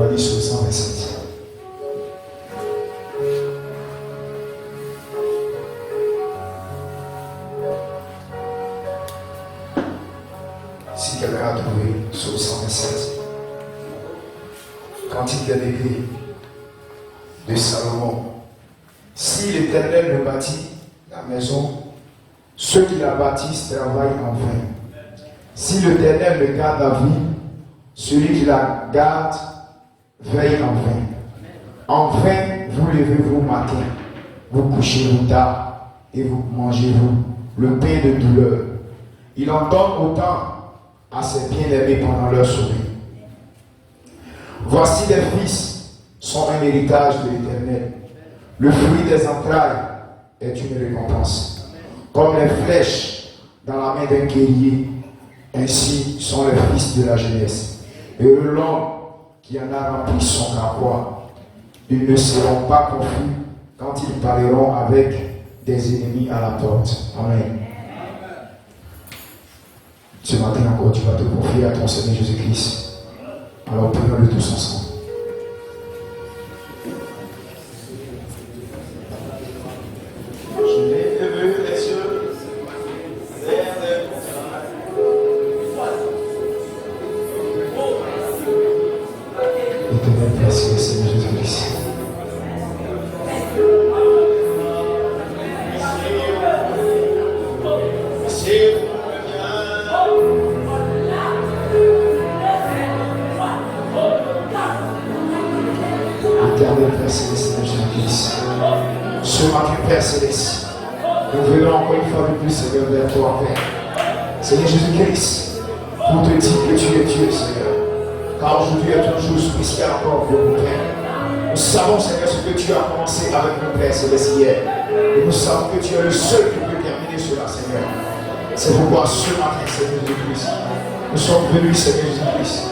va lire sur le 127. Si quelqu'un a trouvé sur le 127, Cantique des Décrets de Salomon. Si l'Éternel ne bâtit la maison, ceux qui la bâtissent travaillent en vain. Si l'Éternel ne garde la vie, celui qui la garde veille en vain. En vain, vous levez-vous matin, vous couchez-vous tard, et vous mangez-vous le pain de douleur. Il en donne autant à ses bien-aimés pendant leur sommeil. Voici les fils sont un héritage de l'Éternel. Le fruit des entrailles est une récompense. Comme les flèches dans la main d'un guerrier, ainsi sont les fils de la jeunesse. Et l'homme qui en a rempli son carquois, ils ne seront pas confus quand ils parleront avec des ennemis à la porte. Amen. Ce matin encore, tu vas te confier à ton Seigneur Jésus-Christ. Alors prions-le tous ensemble. Je lève les yeux vers les Éternel Père, Seigneur Jésus-Christ. Éternel Père Céleste, Seigneur Jésus-Christ. Ce matin, Père Céleste, nous venons encore une fois de plus, Seigneur, vers toi, Père. Seigneur Jésus-Christ, pour te dire que tu es Dieu, Seigneur. Car aujourd'hui est un jour spécial encore pour nous, Père. Nous savons, Seigneur, ce que tu as commencé avec nous, Père Céleste, hier. Et nous savons que tu es le seul qui peut terminer cela, Seigneur. C'est pourquoi ce matin, Seigneur Jésus-Christ, nous sommes venus, Seigneur Jésus-Christ,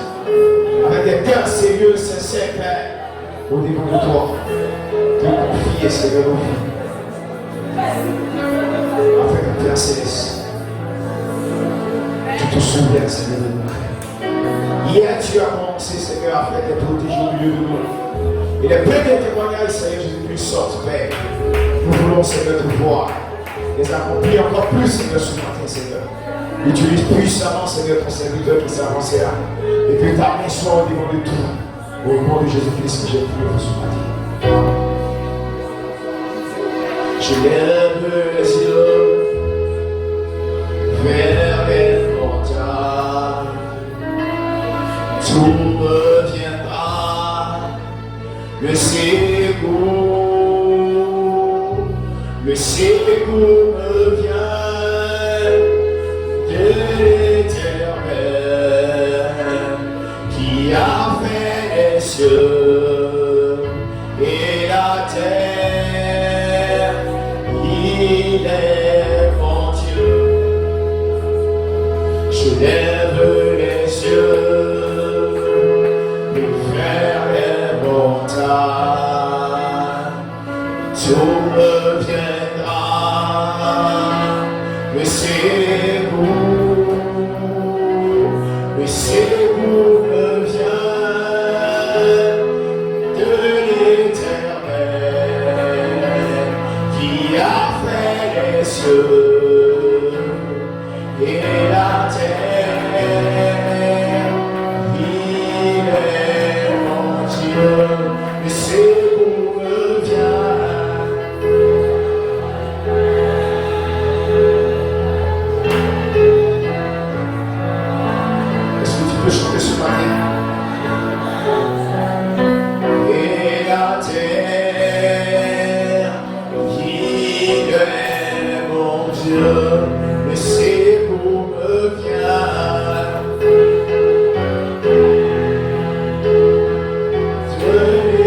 avec des cœurs sérieux, sincères, Père, au niveau de toi, te confier, Seigneur, nos vies. Afin que Père Céleste, tu te souviens, Seigneur, de nous. Hier, tu as commencé, Seigneur, à faire des protégés au milieu de nous. Et les premiers témoignages, Seigneur Jésus-Christ, sortent, Père. Nous voulons, Seigneur, te voir, les accomplir encore plus, Seigneur, ce matin, Seigneur. Utilise puissamment, Seigneur, ton serviteur qui s'avance là. Et que ta main soit au niveau de tout. Au nom de Jésus-Christ que j'ai prié pour ce matin. Je lève les yeux vers les montagnes. Tout me viendra, le secours me vient de l'Éternel qui a fait les cieux et la terre. Il est mon Dieu. Je lève les yeux vers les montagnes. Tout me viendra, le secours me vient de l'Éternel qui a fait les cieux et la terre. Il est mon Dieu, le secours me vient. Est-ce que tu peux chanter ce matin? Et la terre, il est mon Dieu, le secours me vient de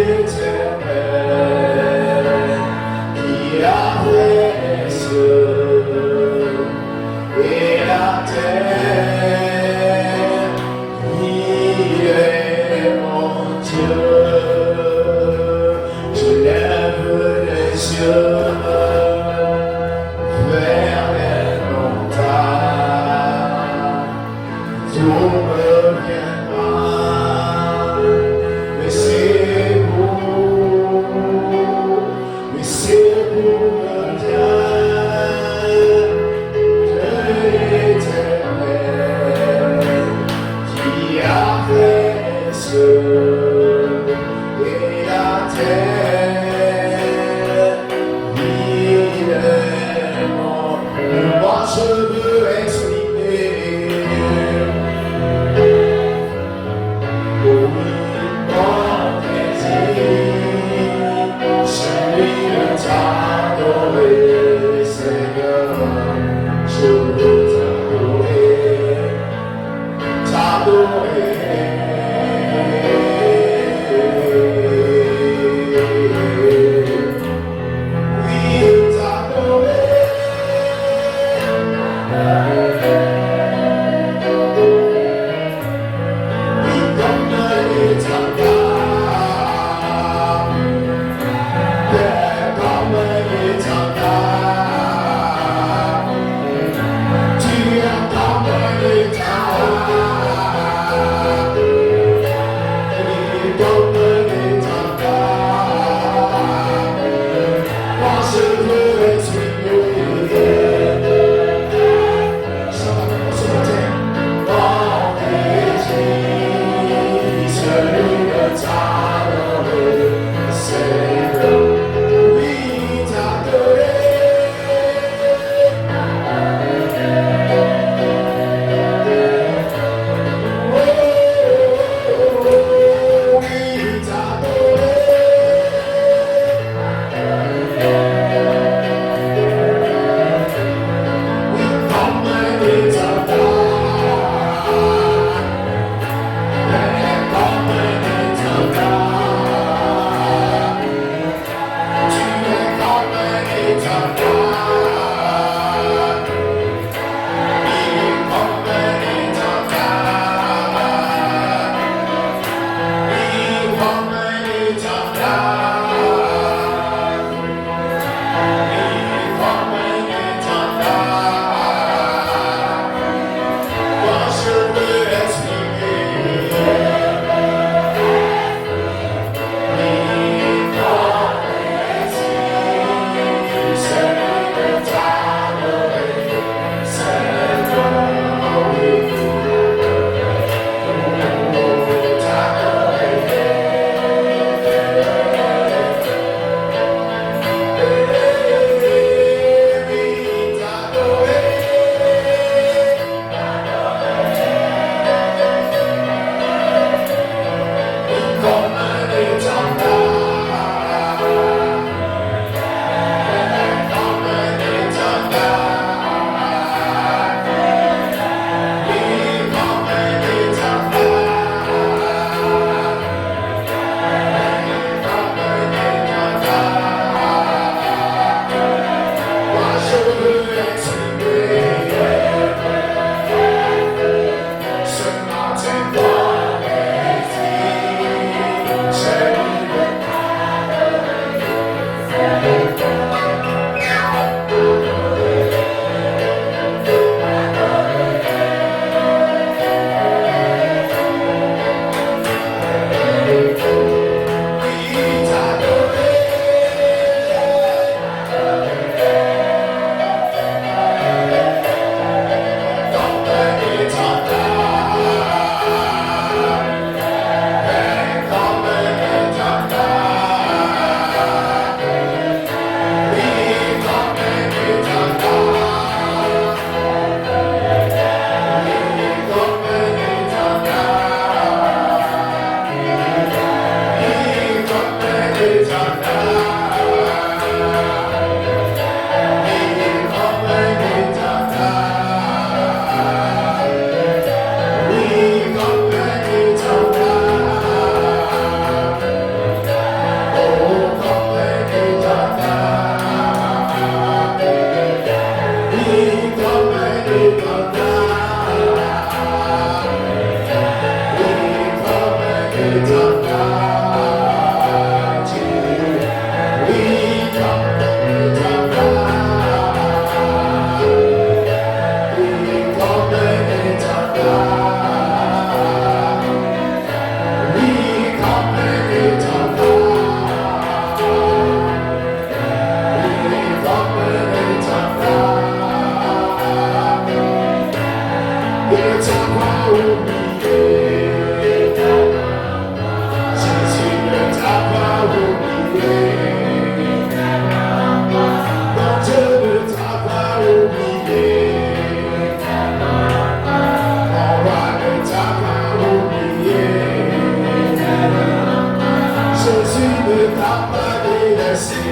t'a pas délaissé.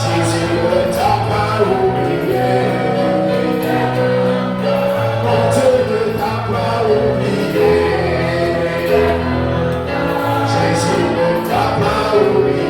Jésus ne t'a pas oublié. Mon Dieu ne t'a pas oublié. Jésus ne t'a pas oublié.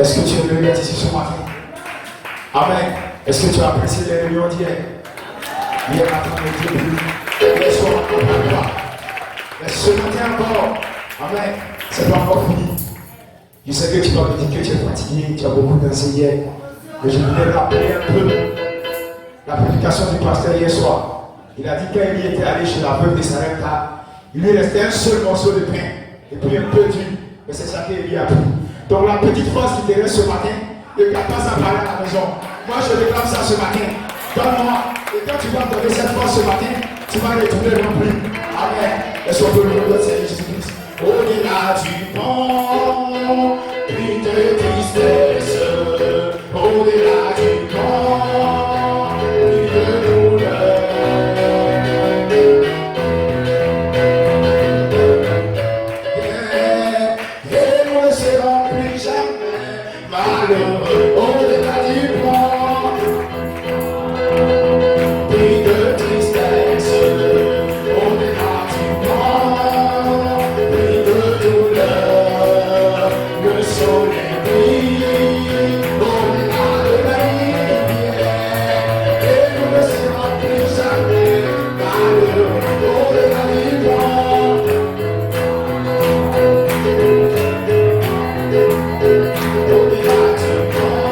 Est-ce que tu es venu ici ce matin? Amen. Est-ce que tu as apprécié les réunions d'hier? Hier matin, on était plus. Hier soir, on ne pas. Mais ce matin encore, amen, c'est pas encore fini. Je sais que tu vas me dire que tu es fatigué, tu as beaucoup dansé hier. Mais je voulais rappeler un peu la prédication du pasteur hier soir. Il a dit qu'il était allé chez la veuve de Sarepta, il lui restait un seul morceau de pain et puis un peu d'huile. Mais c'est ça qu'il lui a pris. Donc la petite phrase qui te reste ce matin, ne garde pas ça parler à la maison. Moi je réclame ça ce matin. Donne-moi. Et quand tu vas me donner cette phrase ce matin, tu vas retrouver rempli. Amen. Et sur le nom de Seigneur Jésus-Christ. Au-delà du pont, puis de tristesse. Au-delà du pont, puis de douleur. Et nous ne serons plus jamais malheureux. Au-delà du pont, puis de tristesse. Au-delà du pont, puis de douleur. Le soleil brille au-delà de la rivière. Et nous ne serons plus jamais malheureux. Au-delà du pont, au-delà du pont.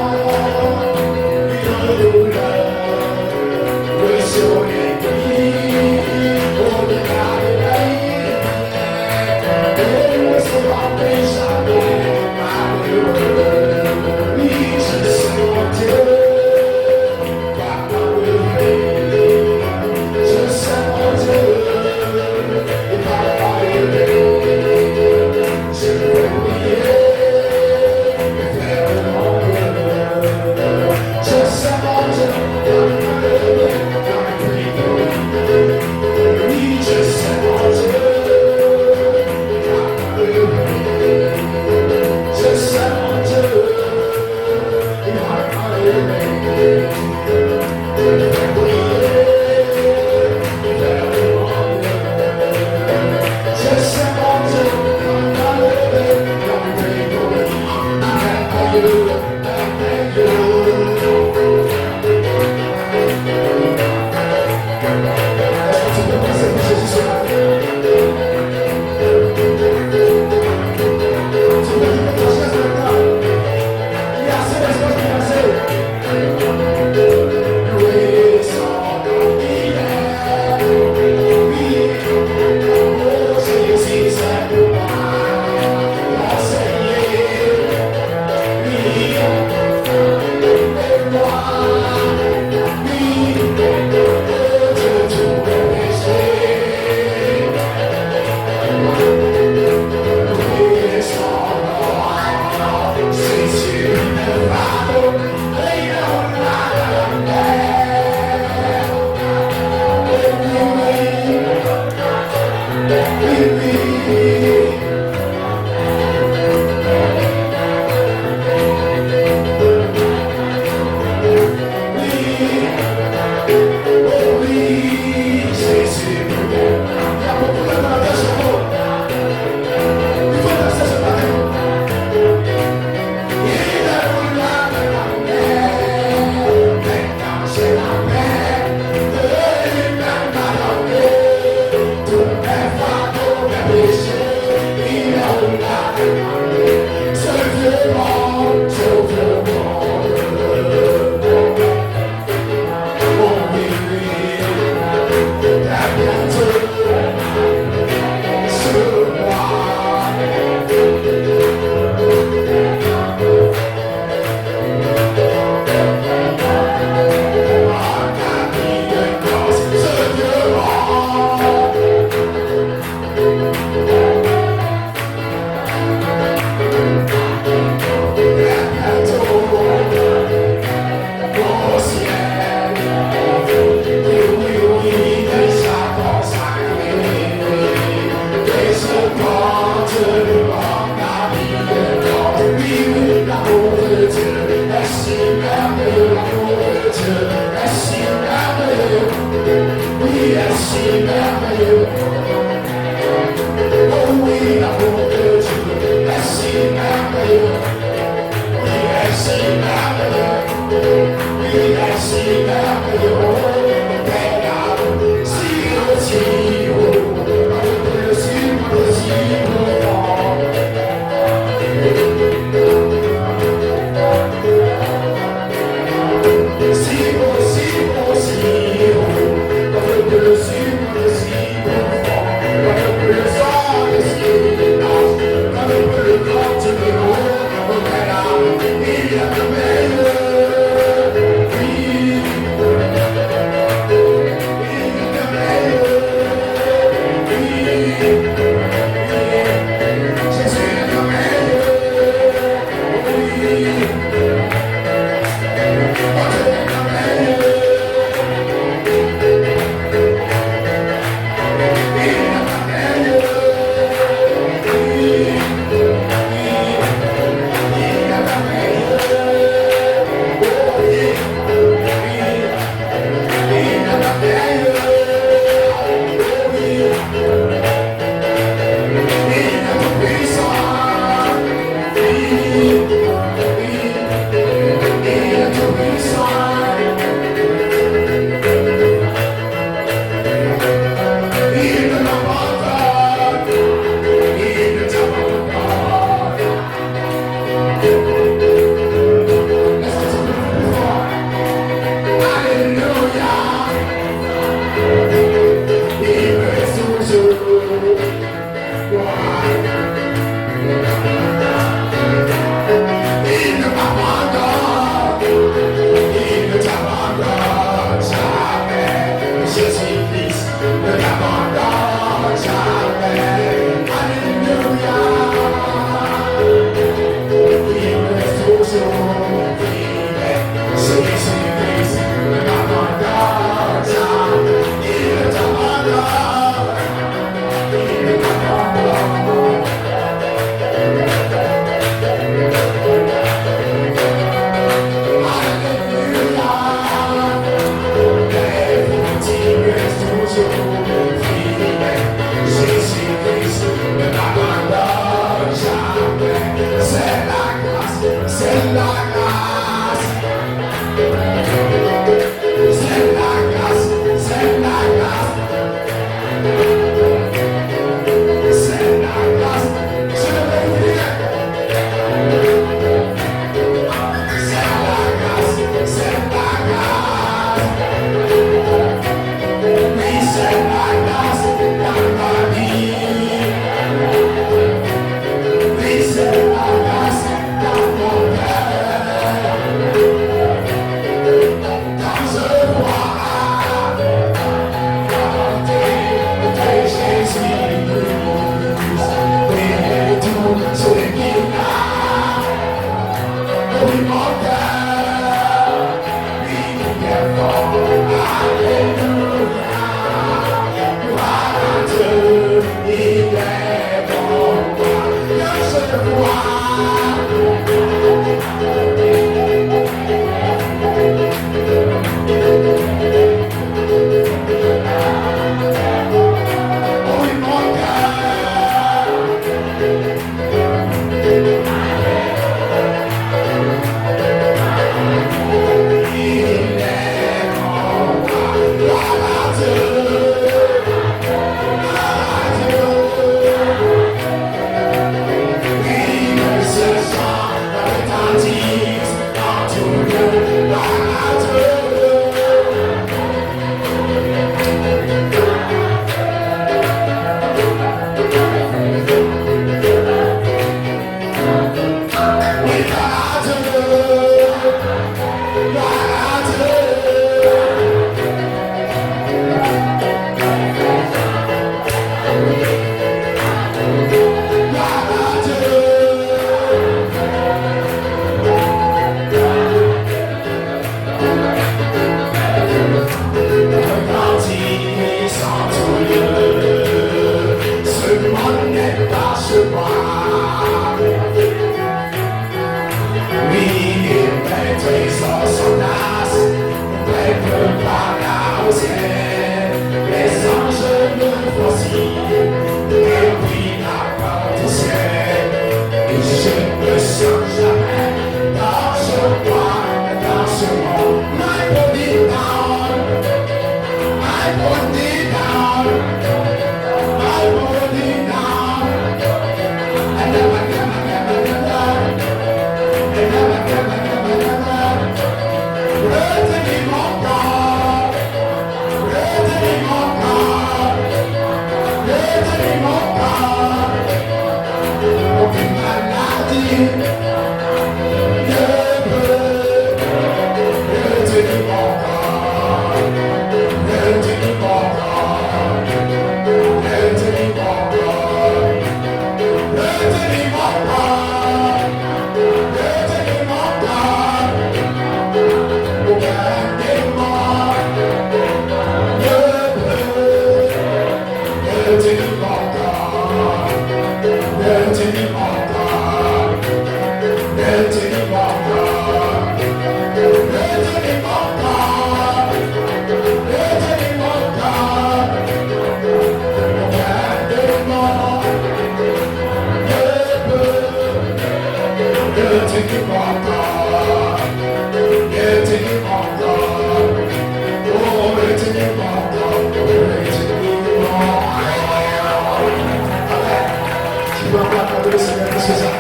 Tu vas pas adorer le Seigneur, c'est ça.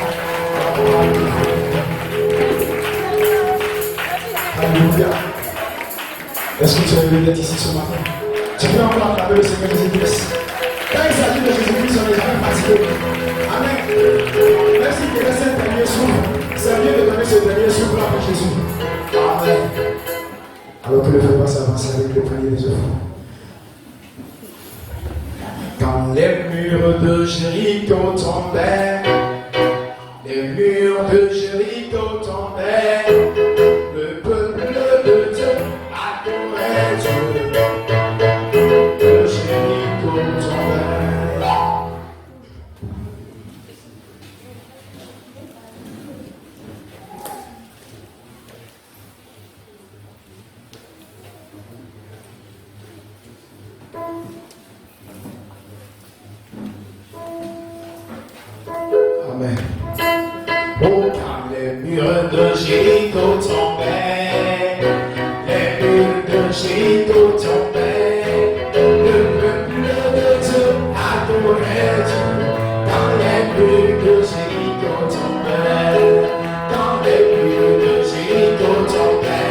Alléluia. Est-ce que tu es venu d'être ici ce matin? Tu peux encore acclamer le Seigneur Jésus-Christ. Quand il s'agit de Jésus-Christ, on n'est jamais fatigué. Amen. Même si tu restes un dernier souffle, c'est bien de donner ce dernier souffle avec Jésus. Amen. Alors que le frère va s'avancer avec le panier des offrandes. Quand les murs de Jéricho tombaient, les murs de Jéricho tombaient, le peuple de Dieu adorait Dieu. De Jéricho tombait. Amen. Oh, quand les murs de Jéricho tombaient, les murs de Jéricho tombaient, le peuple de Dieu adorait Dieu. Quand les murs de Jéricho tombaient, quand les murs de Jéricho tombaient.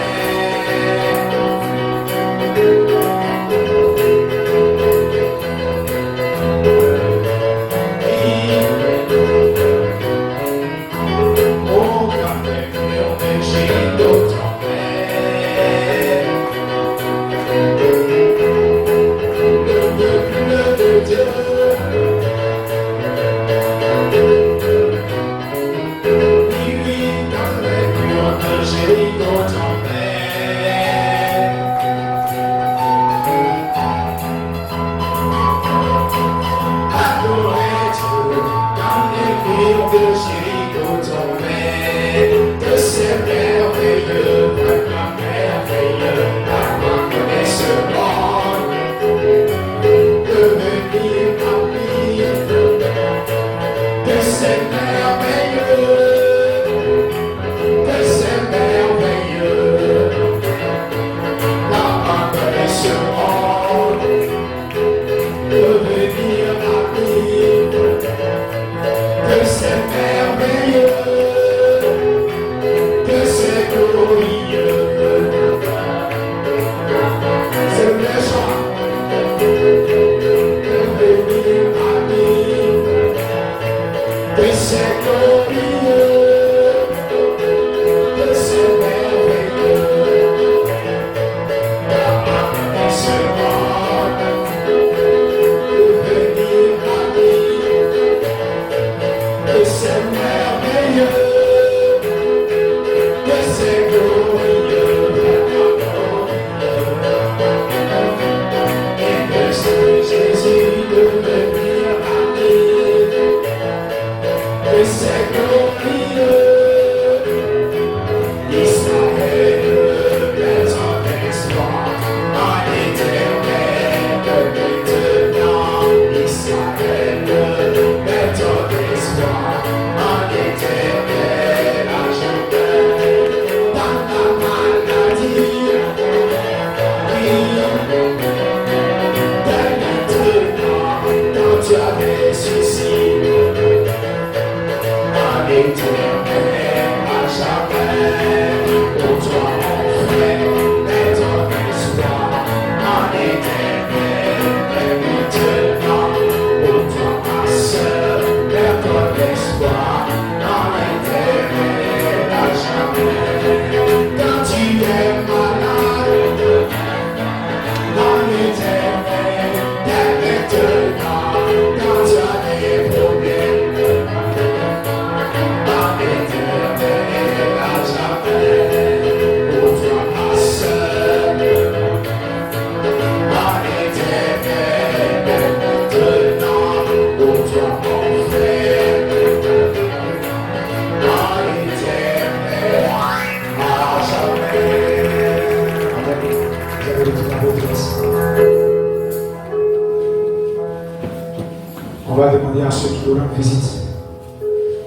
On va demander à ceux qui nous rendent visite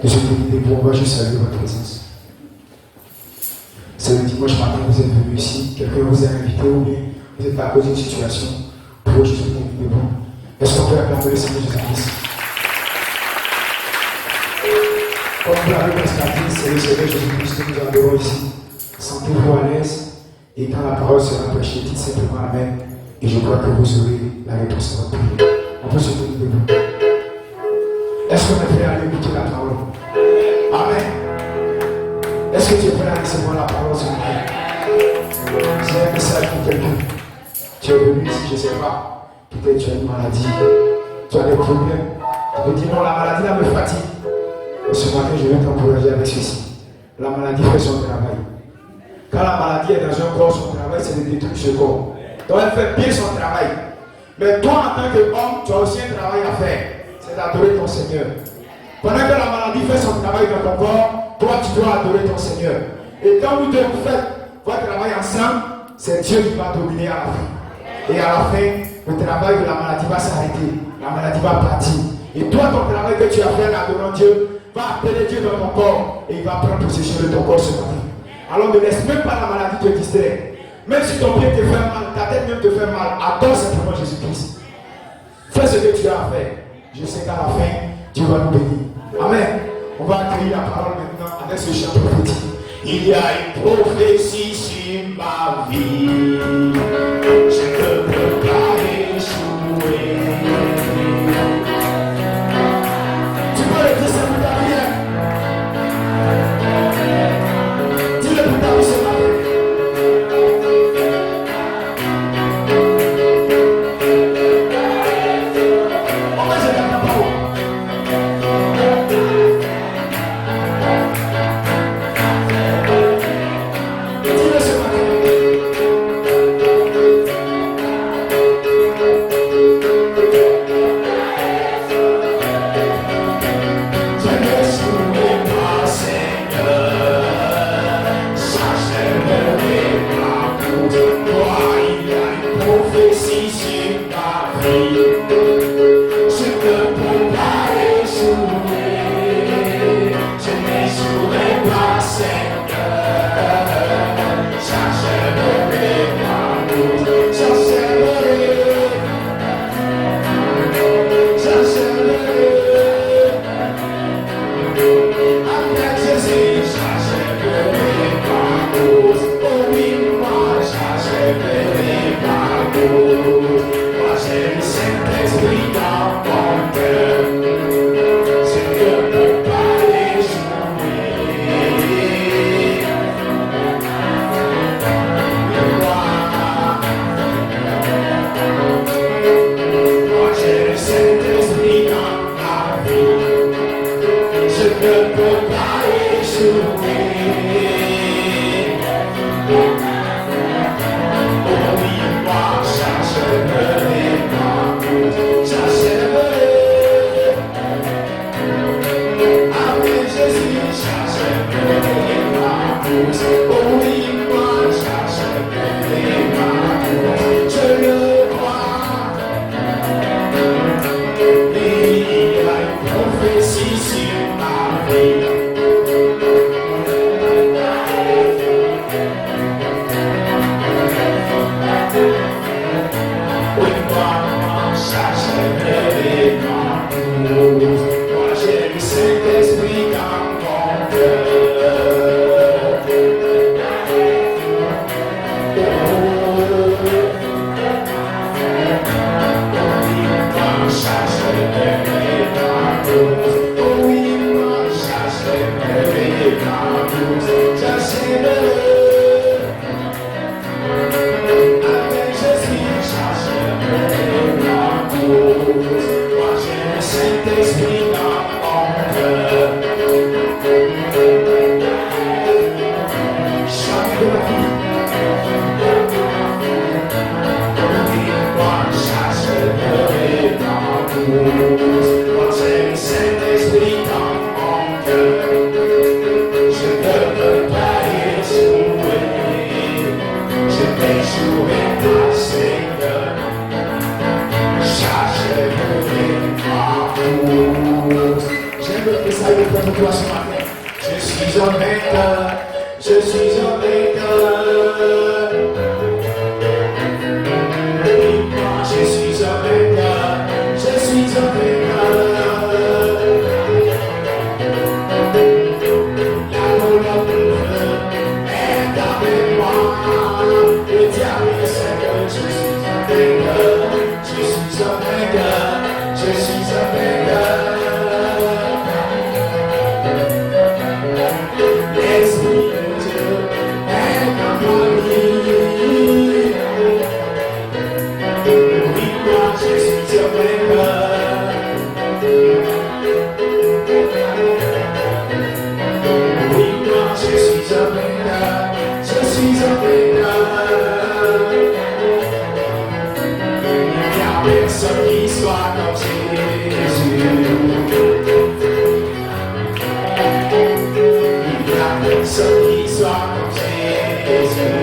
de se décider pour on va juste saluer votre présence. C'est le dimanche matin que vous êtes venu ici, quelqu'un vous a invité ou bien vous êtes à cause d'une situation pour juste vous donner des bons. Est-ce qu'on peut acclamer le Seigneur Jésus-Christ? Comme vous l'avez constaté, c'est le Seigneur Jésus-Christ que nous adorons ici. Sentez-vous à l'aise Et quand la parole sera prêchée, dites simplement Amen. Et je crois que vous aurez la réponse à votre prière. On peut se tenir debout. Est-ce qu'on est prêt à écouter la parole? Amen. Est-ce que tu es prêt à recevoir la parole ce matin? C'est un message pour quelqu'un. Tu es venu ici, je ne sais pas. Peut-être tu as une maladie. Tu as des problèmes. Tu peux dire non, la maladie là me fatigue. Et ce matin, je viens t'encourager avec ceci. La maladie fait son travail. Quand la maladie est dans un corps, son travail c'est de détruire ce corps. Donc elle fait bien son travail. Mais toi en tant qu'homme, tu as aussi un travail à faire. C'est d'adorer ton Seigneur. Pendant que la maladie fait son travail dans ton corps, toi tu dois adorer ton Seigneur. Et quand vous deux vous faites votre travail ensemble, c'est Dieu qui va dominer à la fin. Et à la fin, le travail de la maladie va s'arrêter. La maladie va partir. Et toi, ton travail que tu as fait en adorant Dieu, va appeler Dieu dans ton corps. Et il va prendre possession de ton corps ce matin. Alors ne laisse même pas la maladie te distraire. Même si ton pied te fait mal, ta tête même te fait mal, adore simplement Jésus-Christ. Fais ce que tu as à faire. Je sais qu'à la fin, Dieu va nous bénir. Amen. On va accueillir la parole maintenant avec ce chant prophétique. Il y a une prophétie sur ma vie. Je ne peux pas échouer. Tu peux le dire, c'est pour ta vie. Dis-le pour ta vie ce matin. Moi Ce qui soit comme Jésus.